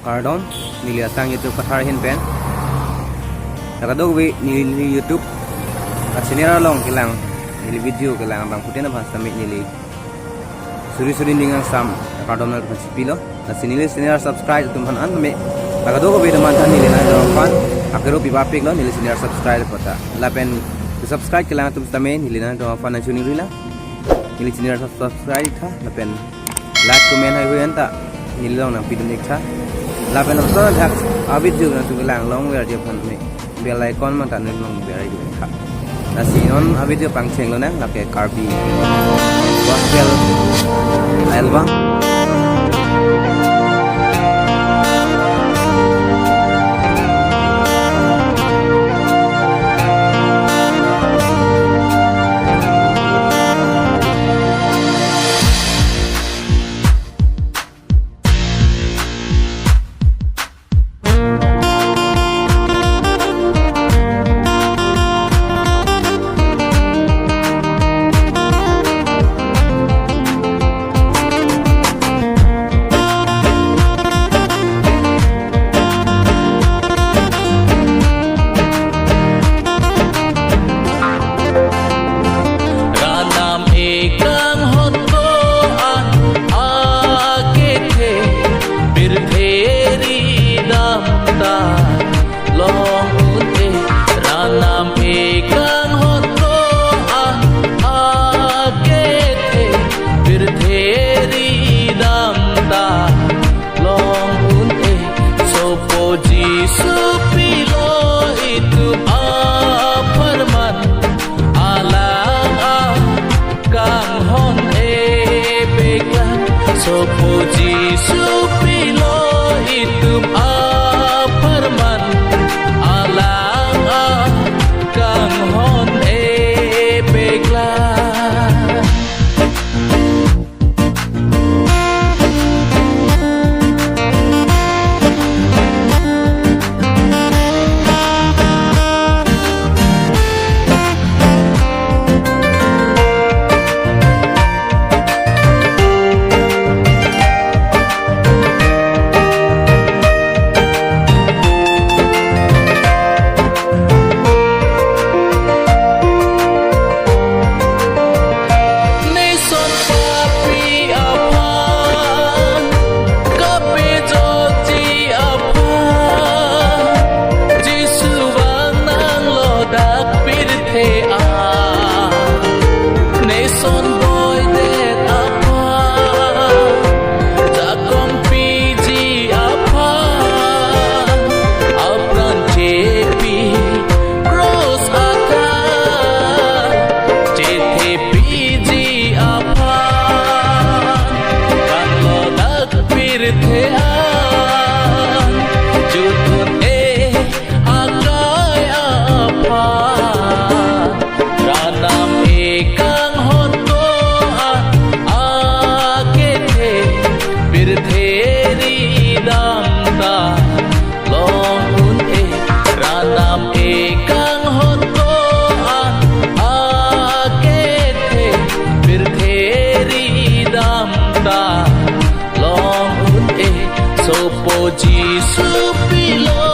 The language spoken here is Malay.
pardon nili atang YouTube kathar hin pen nakadogwi nili YouTube at sinira long kilang nili video kilang bang putin na basta nili suri ningang sam pardon na pilo na sinira subscribe tumhan an me nakadogwi video man tan nili na fan akero pipapik lo nili sinira subscribe pata lapen subscribe kilang tum tame nili na fan na chuni rila nili sinira subscribe tha lapen like comment hai huyan ta nili long nang pidnik tha lapen so thak abit ju na tu lang long wer je phan me bel icon man tan long ber ai tha na sinon abit ju pang cheng lo na lake carbi gospel album So puji supilo itu aparman alang kang hon begla long un so puji supilo